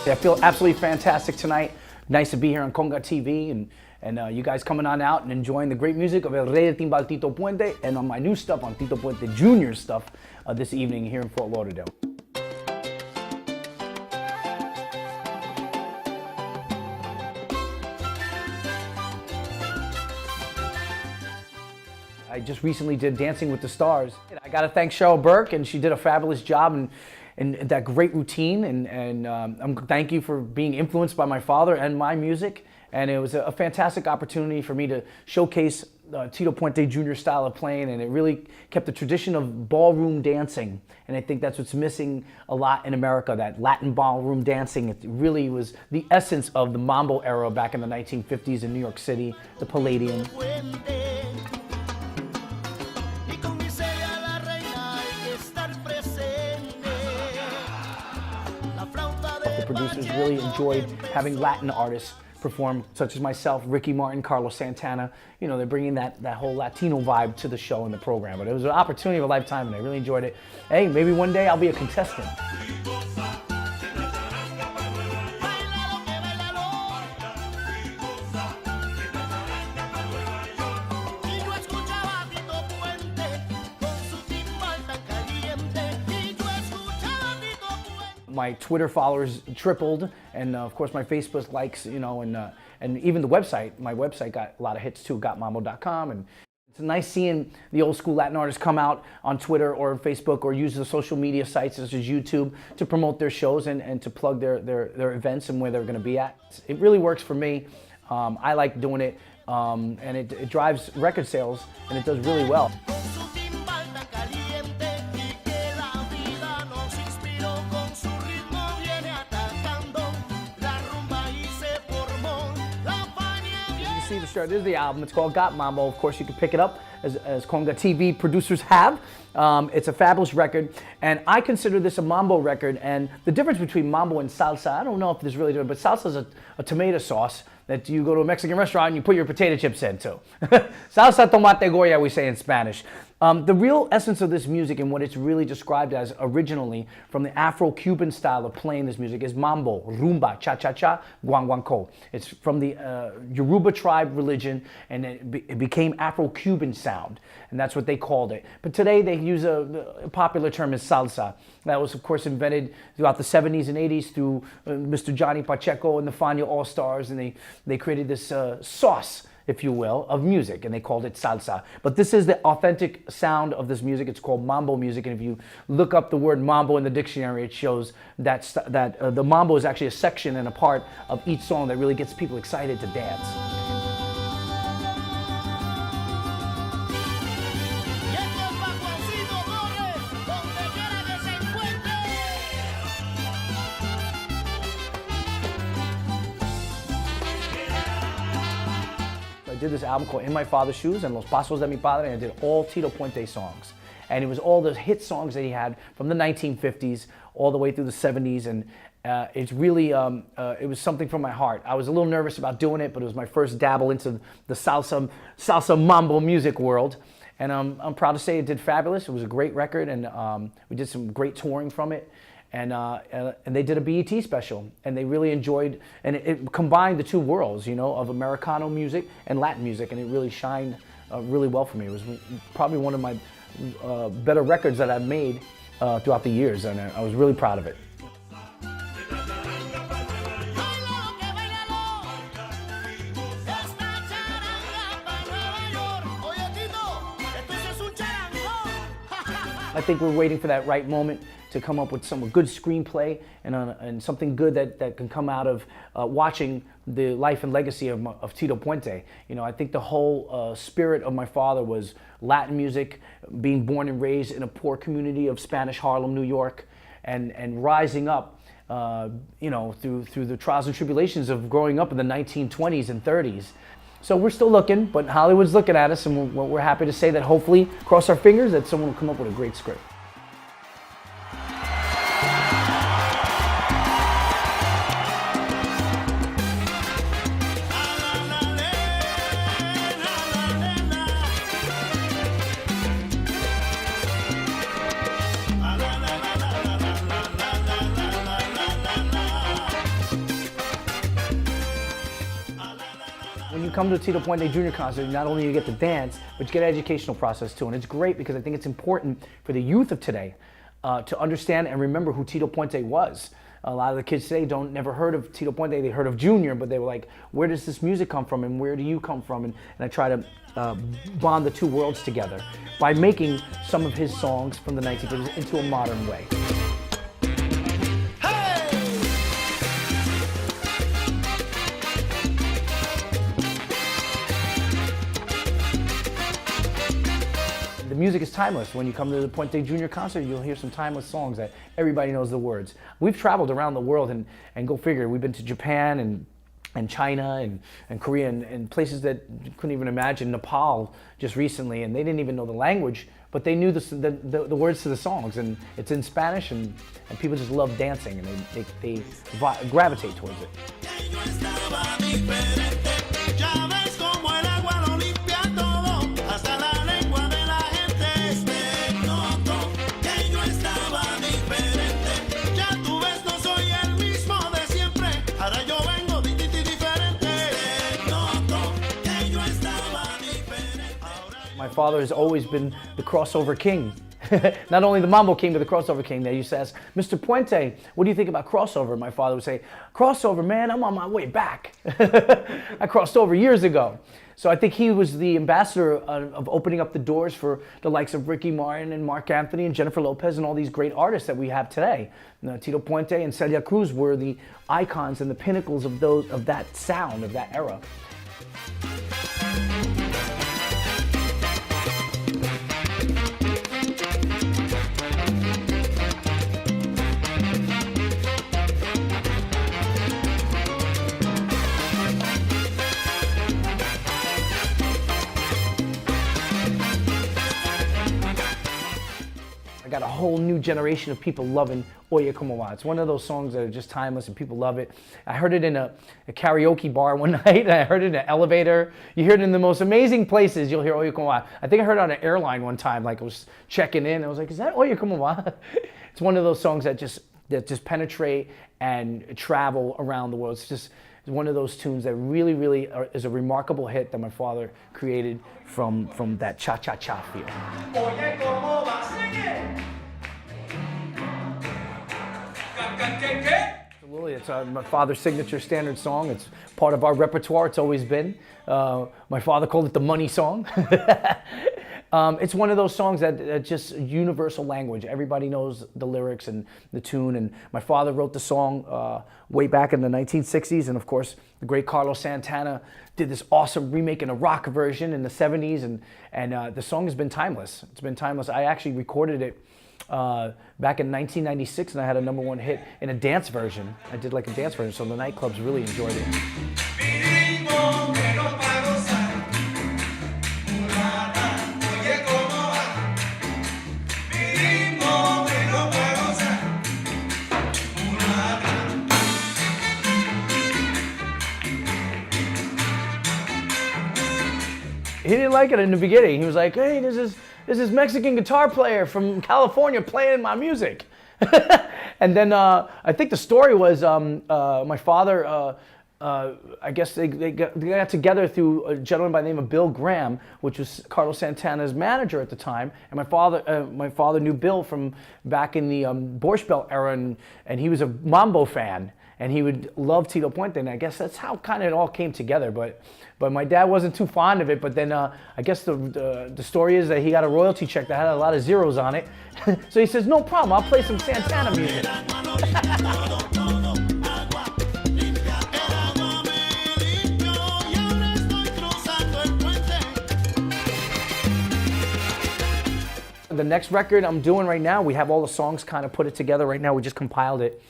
I feel absolutely fantastic tonight. Nice to be here on Conga TV and you guys coming on out and enjoying the great music of El Rey del Timbal Tito Puente and on my new stuff on Tito Puente Jr. stuff this evening here in Fort Lauderdale. I just recently did Dancing with the Stars. I got to thank Cheryl Burke, and she did a fabulous job and that great routine. And thank you for being influenced by my father and my music. And it was a fantastic opportunity for me to showcase Tito Puente Jr. style of playing, and it really kept the tradition of ballroom dancing. And I think that's what's missing a lot in America, that Latin ballroom dancing. It really was the essence of the Mambo era back in the 1950s in New York City, the Palladium. The producers really enjoyed having Latin artists perform, such as myself, Ricky Martin, Carlos Santana. You know, they're bringing that whole Latino vibe to the show and the program. But it was an opportunity of a lifetime, and I really enjoyed it. Hey, maybe one day I'll be a contestant. My Twitter followers tripled, and of course my Facebook likes, you know, and even the website. My website got a lot of hits too, gotmambo.com, and it's nice seeing the old school Latin artists come out on Twitter or Facebook or use the social media sites such as YouTube to promote their shows and to plug their events and where they're going to be at. It really works for me. I like doing it, and it drives record sales, and it does really well. See the show. This is the album. It's called Got Mambo. Of course, you can pick it up as Conga TV producers have. It's a fabulous record, and I consider this a Mambo record. And the difference between Mambo and Salsa, I don't know if there's really different, but Salsa is a tomato sauce that you go to a Mexican restaurant and you put your potato chips in too. Salsa tomate goya, we say in Spanish. The real essence of this music and what it's really described as originally from the Afro-Cuban style of playing this music is mambo, rumba, cha-cha-cha, guanguancó. It's from the Yoruba tribe religion, and it became Afro-Cuban sound, and that's what they called it. But today they use a popular term is salsa. That was, of course, invented throughout the 70s and 80s through Mr. Johnny Pacheco and the Fania All-Stars, and they created this sauce, if you will, of music, and they called it salsa. But this is the authentic sound of this music. It's called mambo music, and if you look up the word mambo in the dictionary, it shows that the mambo is actually a section and a part of each song that really gets people excited to dance. I did this album called In My Father's Shoes and Los Pasos de Mi Padre, and I did all Tito Puente songs. And it was all the hit songs that he had from the 1950s all the way through the 70s, and it's really, it was something from my heart. I was a little nervous about doing it, but it was my first dabble into the salsa mambo music world. And I'm proud to say it did fabulous. It was a great record, and we did some great touring from it. And they did a BET special, and they really enjoyed, and it combined the two worlds, you know, of Americano music and Latin music, and it really shined really well for me. It was probably one of my better records that I've made throughout the years, and I was really proud of it. I think we're waiting for that right moment to come up with some good screenplay and something good that can come out of watching the life and legacy of Tito Puente. You know, I think the whole spirit of my father was Latin music, being born and raised in a poor community of Spanish Harlem, New York, and rising up, you know, through the trials and tribulations of growing up in the 1920s and 30s. So we're still looking, but Hollywood's looking at us, and we're happy to say that hopefully, cross our fingers, that someone will come up with a great script. When you come to a Tito Puente Jr. concert, not only you get to dance, but you get an educational process too. And it's great because I think it's important for the youth of today to understand and remember who Tito Puente was. A lot of the kids today never heard of Tito Puente. They heard of Junior, but they were like, where does this music come from and where do you come from? And I try to bond the two worlds together by making some of his songs from the 1950s into a modern way. The music is timeless. When you come to the Puente Jr. concert, you'll hear some timeless songs that everybody knows the words. We've traveled around the world and go figure, we've been to Japan and China and Korea and places that you couldn't even imagine, Nepal just recently, and they didn't even know the language, but they knew the words to the songs, and it's in Spanish, and people just love dancing, and they gravitate towards it. My father has always been the crossover king. Not only the Mambo king, but the crossover king. They used to ask, Mr. Puente, what do you think about crossover? My father would say, crossover, man, I'm on my way back. I crossed over years ago. So I think he was the ambassador of opening up the doors for the likes of Ricky Martin and Mark Anthony and Jennifer Lopez and all these great artists that we have today. Tito Puente and Celia Cruz were the icons and the pinnacles of that sound, of that era. I got a whole new generation of people loving Oye Como Va. It's one of those songs that are just timeless and people love it. I heard it in a karaoke bar one night. I heard it in an elevator. You hear it in the most amazing places. You'll hear Oye Como Va. I think I heard it on an airline one time. Like I was checking in. I was like, is that Oye Como Va? It's one of those songs that just penetrate and travel around the world. It's one of those tunes that really, really is a remarkable hit that my father created from that cha-cha-cha feel. Oye, como va, sing it! Absolutely, it's my father's signature standard song. It's part of our repertoire. It's always been. My father called it the money song. It's one of those songs that just universal language. Everybody knows the lyrics and the tune. And my father wrote the song way back in the 1960s. And of course, the great Carlos Santana did this awesome remake in a rock version in the 70s. And the song has been timeless. It's been timeless. I actually recorded it back in 1996, and I had a #1 hit in a dance version. I did like a dance version, so the nightclubs really enjoyed it. He didn't like it in the beginning. He was like, hey, this is Mexican guitar player from California playing my music. And then I think the story was my father, I guess they got together through a gentleman by the name of Bill Graham, which was Carlos Santana's manager at the time. And my father knew Bill from back in the Borscht Belt era, and he was a Mambo fan. And he would love Tito Puente, and I guess that's how kind of it all came together. But my dad wasn't too fond of it. But then I guess the story is that he got a royalty check that had a lot of zeros on it. So he says, no problem, I'll play some Santana music. The next record I'm doing right now, we have all the songs kind of put it together right now. We just compiled it.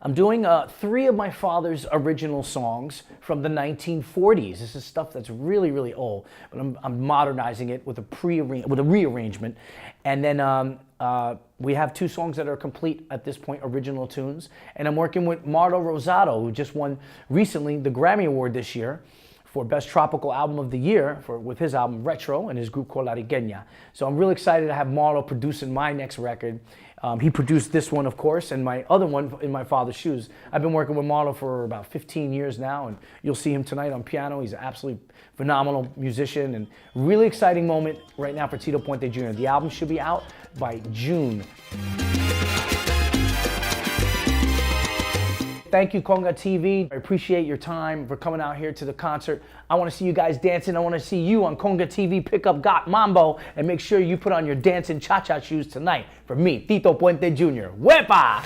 I'm doing 3 of my father's original songs from the 1940s. This is stuff that's really, really old, but I'm modernizing it with a rearrangement. And then we have 2 songs that are complete at this point, original tunes. And I'm working with Marlo Rosado, who just won recently the Grammy Award this year for Best Tropical Album of the Year with his album Retro and his group called La Rigueña. So I'm really excited to have Marlo producing my next record. He produced this one, of course, and my other one, In My Father's Shoes. I've been working with Marlo for about 15 years now, and you'll see him tonight on piano. He's an absolutely phenomenal musician, and really exciting moment right now for Tito Puente Jr. The album should be out by June. Thank you, Conga TV. I appreciate your time for coming out here to the concert. I want to see you guys dancing. I want to see you on Conga TV. Pick up Got Mambo and make sure you put on your dancing cha-cha shoes tonight. For me, Tito Puente Jr. Wepa!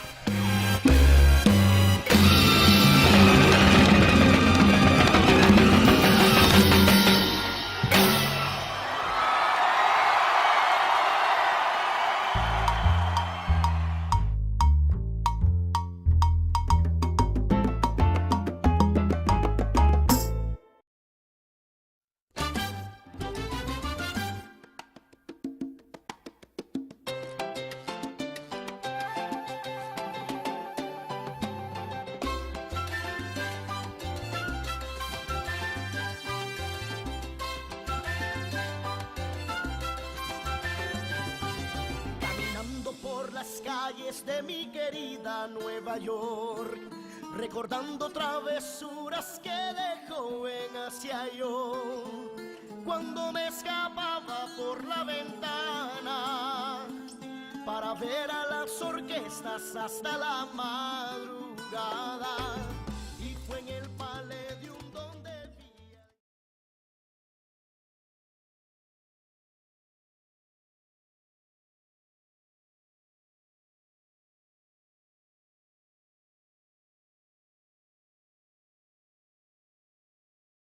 Las calles de mi querida Nueva York, recordando travesuras que de joven hacía yo, cuando me escapaba por la ventana para ver a las orquestas hasta la madrugada.